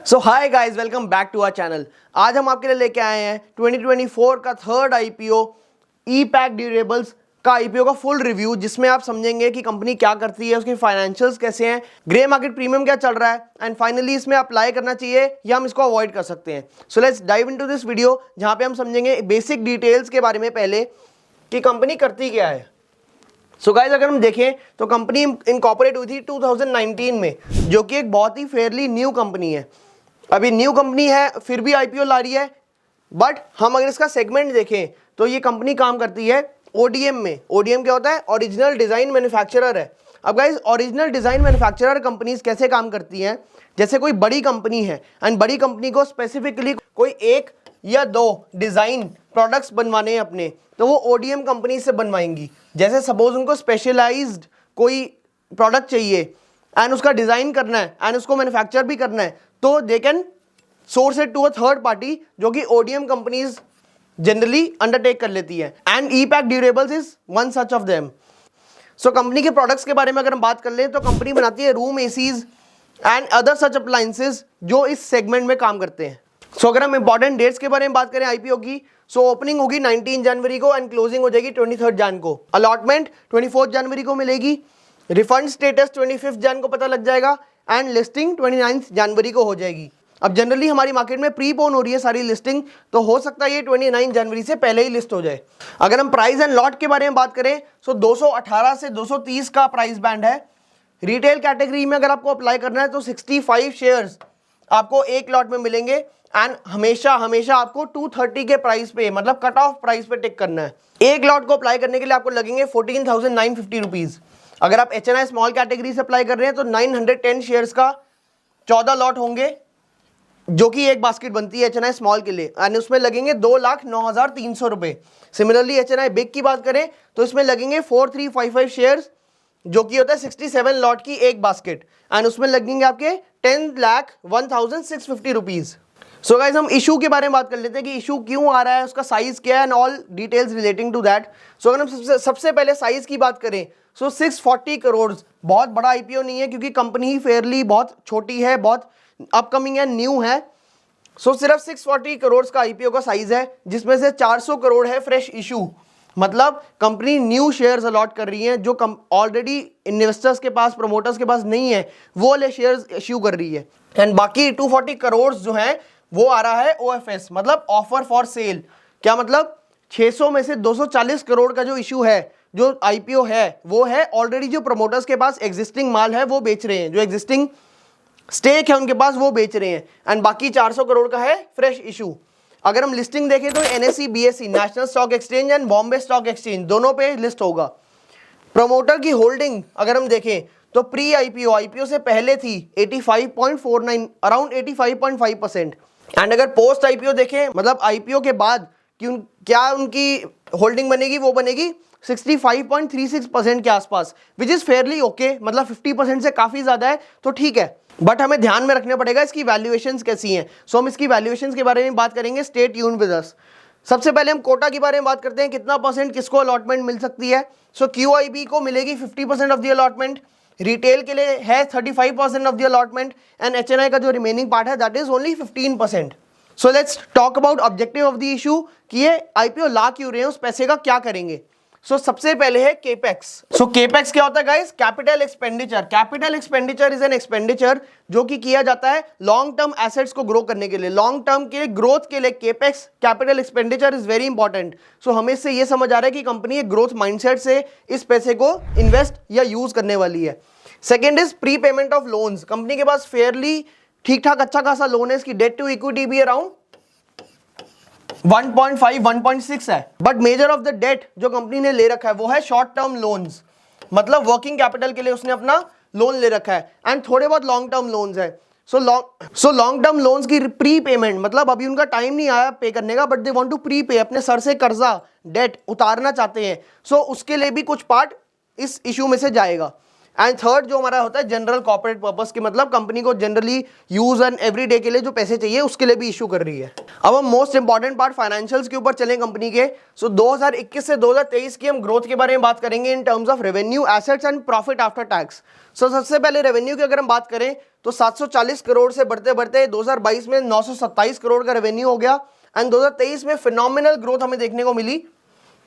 So hi guys, welcome back to our channel. आज हम आपके लिए लेके आए हैं 2024 का थर्ड आईपीओ ई पैक ड्यूरेबल्स का आईपीओ का फुल रिव्यू, जिसमें आप समझेंगे कि कंपनी क्या करती है, उसके फाइनेंशियल्स कैसे हैं, ग्रे मार्केट प्रीमियम क्या चल रहा है एंड फाइनली इसमें अप्लाई करना चाहिए या हम इसको अवॉइड कर सकते हैं। So let's dive into this video, जहां पे हम समझेंगे बेसिक डिटेल्स के बारे में पहले कि कंपनी करती क्या है। सो गाइस, अगर हम देखें तो कंपनी इनकॉर्पोरेट हुई थी 2019 में, जो कि एक बहुत ही फेयरली न्यू कंपनी है। अभी न्यू कंपनी है फिर भी आईपीओ ला रही है, बट हम अगर इसका सेगमेंट देखें तो ये कंपनी काम करती है ओडीएम में। ओडीएम क्या होता है? ओरिजिनल डिज़ाइन मैन्युफैक्चरर है। अब guys, original design manufacturer companies कैसे काम करती हैं? जैसे कोई बड़ी कंपनी है एंड बड़ी कंपनी को स्पेसिफिकली कोई एक या दो डिज़ाइन प्रोडक्ट्स बनवाने हैं अपने, तो वो ओडीएम कंपनी से बनवाएंगी। जैसे सपोज उनको स्पेशलाइज्ड कोई प्रोडक्ट चाहिए एंड उसका डिज़ाइन करना है एंड उसको मैन्युफैक्चर भी करना है, तो they can source it to a third party, जो कि ओडीएम कंपनीज जनरली अंडरटेक कर लेती है and E Pack Durables is one such of them. So company के प्रोडक्ट्स के बारे में अगर हम बात कर लें तो कंपनी बनाती है room ACs and other such appliances जो इस सेगमेंट में काम करते हैं। सो अगर हम इंपॉर्टेंट डेट्स के बारे में बात करें आईपीओ की, सो ओपनिंग होगी 19 जनवरी को एंड क्लोजिंग हो जाएगी 23 जन को। अलॉटमेंट 24 जनवरी को मिलेगी। रिफंड स्टेटस 25 जन को पता लग जाएगा एंड लिस्टिंग 29 जनवरी को हो जाएगी। अब जनरली हमारी मार्केट में प्रीपोन हो रही है सारी लिस्टिंग, तो हो सकता है ये 29 जनवरी से पहले ही लिस्ट हो जाए। अगर हम प्राइस एंड लॉट के बारे में बात करें, सो 218 से 230 का प्राइस बैंड है। रिटेल कैटेगरी में अगर आपको अप्लाई करना है तो 65 शेयर्स आपको एक लॉट में मिलेंगे एंड हमेशा आपको 230 के प्राइस पे, मतलब कट ऑफ प्राइस पे टिक करना है। एक लॉट को अप्लाई करने के लिए आपको लगेंगे 14,950 रुपीज़। अगर आप एचएनआई स्मॉल कैटेगरी से अप्लाई कर रहे हैं तो 910 शेयर्स का 14 लॉट होंगे, जो कि एक बास्केट बनती है एचएनआई स्मॉल के लिए, एंड उसमें लगेंगे 2,09,300 रुपये। सिमिलरली एचएनआई बिग की बात करें तो इसमें लगेंगे 4355 शेयर्स, जो कि होता है 67 लॉट की एक बास्केट, एंड उसमें लगेंगे आपके 10,01,650 रुपीज़। सो गाइस, हम इशू के बारे में बात कर लेते हैं कि इशू क्यों आ रहा है, उसका साइज क्या है and all details relating to that. So अगर हम सबसे पहले साइज की बात करें, सो 640 करोड़ बहुत बड़ा आईपीओ नहीं है, क्योंकि कंपनी ही फेयरली बहुत छोटी है, बहुत अपकमिंग है, न्यू है। सो सिर्फ 640 करोड़ का आईपीओ का साइज है, जिसमें से 400 करोड़ है फ्रेश इशू, मतलब कंपनी न्यू शेयर्स अलॉट कर रही है जो ऑलरेडी इन्वेस्टर्स के पास, प्रमोटर्स के पास नहीं है, वो वाले शेयर्स इश्यू कर रही है। एंड बाकी 240 करोड़ जो है वो आ रहा है ओएफएस, मतलब ऑफर फॉर सेल। क्या मतलब? 600 में से 240 करोड़ का जो इशू है, जो आईपीओ है, वो है ऑलरेडी जो प्रमोटर्स के पास एग्जिस्टिंग माल है वो बेच रहे हैं, जो एग्जिस्टिंग स्टेक है उनके पास वो बेच रहे हैं, एंड बाकी 400 करोड़ का है फ्रेश इशू। अगर हम लिस्टिंग देखें तो NSE, BSE, national stock exchange and Bombay stock exchange, दोनों पे लिस्ट होगा। प्रमोटर की होल्डिंग अगर हम देखें तो प्री आईपीओ से पहले थी 85.49, अराउंड 85.5%, एंड अगर पोस्ट आईपीओ देखें, मतलब आईपीओ के बाद क्या उनकी होल्डिंग बनेगी, वो बनेगी 65.36% के आसपास, विच इज फेयरली ओके, मतलब 50% से काफी ज्यादा है, तो ठीक है। बट हमें ध्यान में रखना पड़ेगा इसकी वैल्यूएशंस कैसी हैं। सो हम इसकी वैल्यूएशंस के बारे में बात करेंगे, स्टे ट्यून्ड विद अस। सबसे पहले हम कोटा के बारे में बात करते हैं, कितना परसेंट किसको अलॉटमेंट मिल सकती है। सो क्यूआईबी को मिलेगी 50% ऑफ द अलॉटमेंट, रिटेल के लिए है 35% of the allotment, and HNI का जो रिमेनिंग पार्ट है that is only 15%। So let's talk about objective of the issue कि ये आईपीओ ला क्यों रहे हैं, उस पैसे का क्या करेंगे। सो सबसे पहले है केपेक्स। सो केपेक्स क्या होता है guys? Capital expenditure. Capital expenditure is an expenditure जो कि किया जाता है लॉन्ग टर्म एसेट्स को ग्रो करने के लिए, लॉन्ग टर्म के ग्रोथ के लिए। Capex, capital expenditure is very important. So हमें इससे ये समझ आ रहा है कि कंपनी एक ग्रोथ माइंडसेट से इस पैसे को इन्वेस्ट या यूज करने वाली है। Second is pre payment of loans. Company के पास फेयरली ठीक ठाक अच्छा खासा लोन है, इसकी डेट टू इक्विटी भी अराउंड 1.5 1.6 है, but major of the debt जो कंपनी ने ले रखा है वो है शॉर्ट टर्म लोन्स, मतलब वर्किंग कैपिटल के लिए उसने अपना लोन ले रखा है, एंड थोड़े बहुत लॉन्ग टर्म लोन्स है। सो लॉन्ग टर्म लोन्स की प्री पेमेंट, मतलब अभी उनका टाइम नहीं आया पे करने का, but they want to prepay, अपने सर से कर्जा डेट उतारना चाहते हैं। सो उसके लिए भी कुछ पार्ट इस इशू में से जाएगा। एंड थर्ड जो हमारा होता है जनरल कॉर्पोरेट पर्पस की, मतलब कंपनी को जनरली यूज एंड एवरीडे के लिए जो पैसे चाहिए उसके लिए भी इशू कर रही है। अब हम मोस्ट इंपॉर्टेंट पार्ट फाइनेंशियल्स के ऊपर चलें कंपनी के। सो 2021 से 2023 की हम ग्रोथ के बारे में बात करेंगे in terms of revenue, assets and profit after tax. So सबसे पहले रेवेन्यू की अगर हम बात करें तो 740 करोड़ से बढ़ते बढ़ते 2022 में 927 करोड़ का रेवेन्यू हो गया एंड 2023 में फिनोमिनल ग्रोथ हमें देखने को मिली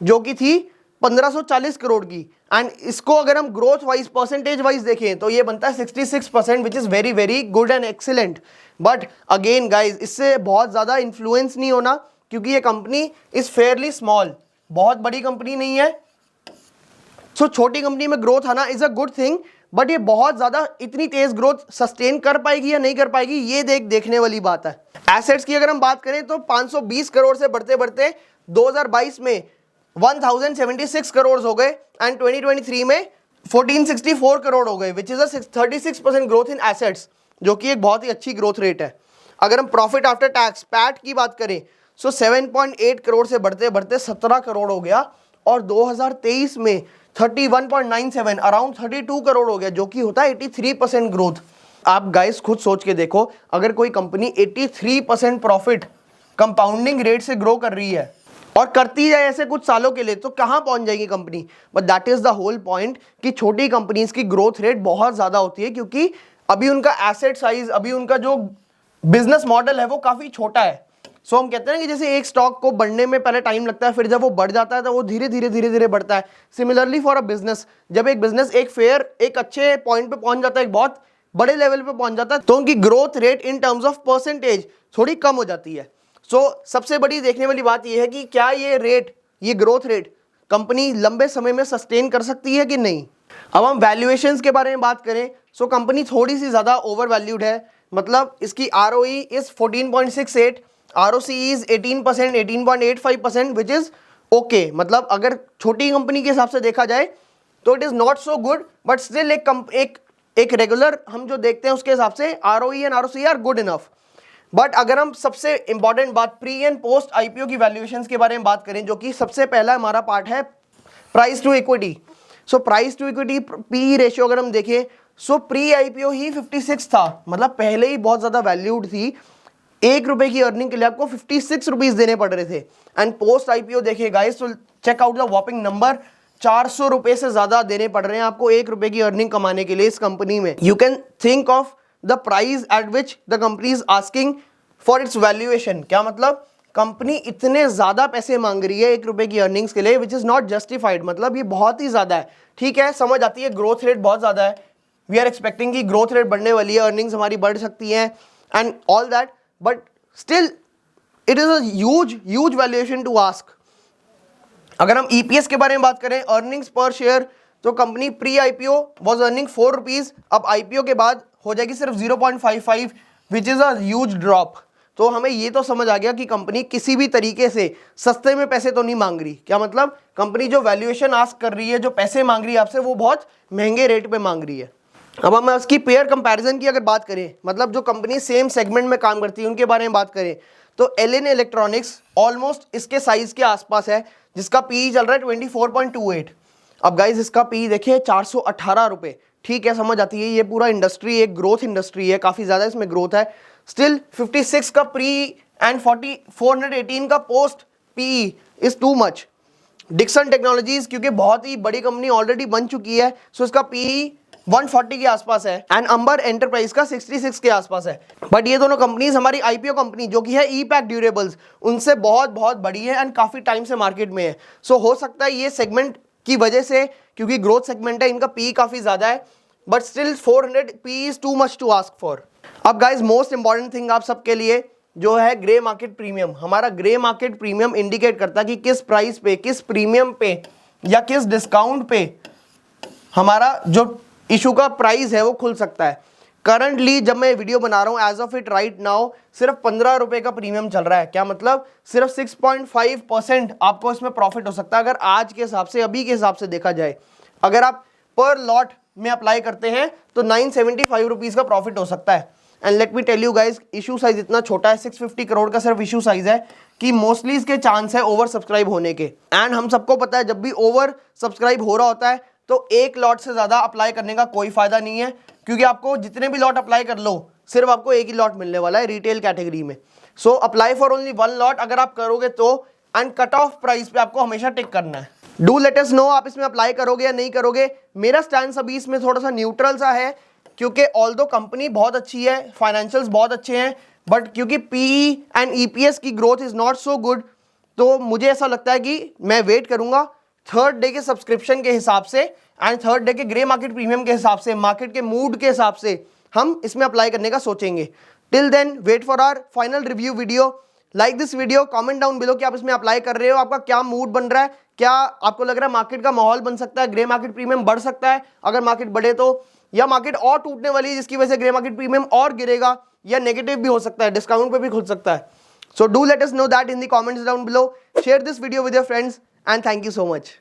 जो कि थी 1540 करोड़ की। एंड इसको अगर हम ग्रोथ वाइज परसेंटेज वाइज देखें तो ये बनता है 66%, which is very very good and excellent. But again guys, इससे बहुत ज़्यादा इन्फ्लुएंस नहीं होना क्योंकि ये कंपनी इज फेयरली स्मॉल, बहुत बड़ी कंपनी नहीं है। सो छोटी कंपनी में ग्रोथ आना is a good thing, but ये बहुत ज़्यादा इतनी तेज ग्रोथ सस्टेन कर पाएगी या नहीं कर पाएगी ये देखने वाली बात है। एसेट्स की अगर हम बात करें तो 520 करोड़ से बढ़ते बढ़ते 2022 में 1076 करोड़ हो गए एंड 2023 में 1464 करोड़ हो गए, which is a 36% growth in assets, जो कि एक बहुत ही अच्छी ग्रोथ रेट है। अगर हम प्रॉफिट आफ्टर टैक्स पैट की बात करें सो 7.8 करोड़ से बढ़ते बढ़ते 17 करोड़ हो गया और 2023 में 31.97 अराउंड 32 करोड़ हो गया, जो कि होता है 83% ग्रोथ। आप गाइस खुद सोच के देखो, अगर कोई कंपनी 83% प्रॉफिट कंपाउंडिंग रेट से ग्रो कर रही है और करती है ऐसे कुछ सालों के लिए, तो कहां पहुंच जाएगी company. But that is the whole point कि छोटी कंपनीज की ग्रोथ रेट बहुत ज्यादा होती है क्योंकि अभी उनका एसेट साइज, अभी उनका जो बिजनेस मॉडल है वो काफी छोटा है। सो हम कहते हैं कि जैसे एक स्टॉक को बढ़ने में पहले टाइम लगता है, फिर जब वो बढ़ जाता है तो वो धीरे धीरे बढ़ता है। सिमिलरली फॉर अ बिजनेस, जब एक बिजनेस एक अच्छे पॉइंट पे पहुंच जाता है, एक बहुत बड़े लेवल पे पहुंच जाता है, तो उनकी growth rate in terms of percentage थोड़ी कम हो जाती है। सो सबसे बड़ी देखने वाली बात यह है कि क्या ये ग्रोथ रेट कंपनी लंबे समय में सस्टेन कर सकती है कि नहीं। अब हम वैल्यूएशंस के बारे में बात करें सो कंपनी थोड़ी सी ज़्यादा ओवर वैल्यूड है, मतलब इसकी ROE is 14.68, ROCE is 18%, 18.85%, which is okay. मतलब अगर छोटी कंपनी के हिसाब से देखा जाए तो it is not so good, but still एक रेगुलर हम जो देखते हैं उसके हिसाब से ROE and ROCE are good enough. But अगर हम सबसे इंपॉर्टेंट बात प्री एंड पोस्ट IPO की वैल्यूएशंस के बारे में बात करें, जो कि सबसे पहला हमारा पार्ट है price to equity. So price to equity PE ratio अगर हम देखें सो प्री IPO ही 56 था, मतलब पहले ही बहुत ज़्यादा वैल्यूड थी। ₹1 की अर्निंग के लिए आपको 56 रुपीज़ देने पड़ रहे थे एंड पोस्ट IPO देखिए गाइस, तो चेक आउट द वॉपिंग नंबर, 400 रुपये से ज़्यादा देने पड़ रहे हैं आपको ₹1 की अर्निंग कमाने के लिए इस कंपनी में। You can think of the price at which the company is asking for its valuation. क्या मतलब कंपनी इतने ज़्यादा पैसे मांग रही है ₹1 की अर्निंग्स के लिए, विच इज़ नॉट जस्टिफाइड। मतलब ये बहुत ही ज़्यादा है, ठीक है, समझ आती है, ग्रोथ रेट बहुत ज़्यादा है, वी आर एक्सपेक्टिंग कि ग्रोथ रेट बढ़ने वाली है, अर्निंग्स हमारी बढ़ सकती हैं and all that, but still it is a huge valuation to ask. अगर हम EPS के बारे में बात करें, अर्निंग्स पर शेयर, तो company pre IPO was earning ₹4, अब IPO के बाद हो जाएगी सिर्फ 0.55, which is a huge drop. तो हमें ये तो समझ आ गया कि कंपनी किसी भी तरीके से सस्ते में पैसे तो नहीं मांग रही। क्या मतलब कंपनी जो वैल्यूएशन आस्क कर रही है, जो पैसे मांग रही है आपसे, वो बहुत महंगे रेट पे मांग रही है। अब हम उसकी पेयर कंपैरिजन की अगर बात करें, मतलब जो कंपनी सेम सेगमेंट में काम करती है उनके बारे में बात करें, तो एलन इलेक्ट्रॉनिक्स ऑलमोस्ट इसके साइज के आसपास है, जिसका PE चल रहा है 24.28। अब गाइज इसका PE देखिए 418 रुपये, ठीक है, समझ आती है, ये पूरा इंडस्ट्री एक ग्रोथ इंडस्ट्री है, काफ़ी ज़्यादा इसमें ग्रोथ है। स्टिल 56 का प्री एंड 418 का post PE is too much. Dixon Technologies क्योंकि बहुत ही बड़ी कंपनी ऑलरेडी बन चुकी है, सो इसका PE 140 के आसपास है एंड अंबर एंटरप्राइज का 66 के आसपास है। बट ये दोनों कंपनीज हमारी IPO कंपनी जो कि है E-Pack ड्यूरेबल्स, उनसे बहुत बहुत बड़ी है एंड काफ़ी टाइम से मार्केट में है। सो हो सकता है ये सेगमेंट की वजह से, क्योंकि ग्रोथ सेगमेंट है, इनका PE काफ़ी ज़्यादा है, but still 400 PE is too much to ask for. अब गाइज मोस्ट इंपॉर्टेंट थिंग आप सबके लिए जो है ग्रे मार्केट प्रीमियम। हमारा ग्रे मार्केट प्रीमियम इंडिकेट करता है कि किस प्राइस पे, किस प्रीमियम पे या किस डिस्काउंट पे हमारा जो इशू का प्राइस है वो खुल सकता है। करंटली जब मैं वीडियो बना रहा हूँ as of it right now सिर्फ 15 रुपये का प्रीमियम चल रहा है। क्या मतलब सिर्फ 6.5% आपको इसमें प्रॉफिट हो सकता है अगर आज के हिसाब से, अभी के हिसाब से देखा जाए। अगर आप पर लॉट में अप्लाई करते हैं तो 975 रुपीज़ का प्रॉफिट हो सकता है। And let me tell you guys, issue size इतना छोटा है, 650 करोड़ का सिर्फ इशू साइज है, कि मोस्टली इसके चांस है ओवर सब्सक्राइब होने के। एंड हम सबको पता है जब भी ओवर सब्सक्राइब हो रहा होता है तो एक लॉट से ज़्यादा अप्लाई करने का कोई फायदा नहीं है, क्योंकि आपको जितने भी लॉट अप्लाई कर लो सिर्फ आपको एक ही लॉट मिलने वाला है रिटेल कैटेगरी में। So apply for only 1 lot अगर आप करोगे तो, एंड कट ऑफ प्राइस पे आपको हमेशा टिक करना है। डू लेट अस नो आप इसमें अप्लाई करोगे या नहीं करोगे। मेरा स्टैंड अभी इसमें थोड़ा सा न्यूट्रल सा है, क्योंकि ऑल्दो कंपनी बहुत अच्छी है, फाइनेंशियल्स बहुत अच्छे हैं, बट क्योंकि पीई एंड ईपीएस की growth is not so good, तो मुझे ऐसा लगता है कि मैं वेट करूंगा थर्ड डे के सब्सक्रिप्शन के हिसाब से एंड थर्ड डे के ग्रे मार्केट प्रीमियम के हिसाब से, मार्केट के मूड के हिसाब से हम इसमें अप्लाई करने का सोचेंगे। Till then wait for our final review video. Like this video, comment down below कि आप इसमें अप्लाई कर रहे हो, आपका क्या मूड बन रहा है, क्या आपको लग रहा है मार्केट का माहौल बन सकता है, ग्रे मार्केट प्रीमियम बढ़ सकता है अगर मार्केट बढ़े तो, या मार्केट और टूटने वाली है जिसकी वजह से ग्रे मार्केट प्रीमियम और गिरेगा, या नेगेटिव भी हो सकता है, डिस्काउंट पे भी खुल सकता है। So do let us know that in the comments down below. Share this video with your friends and thank you so much.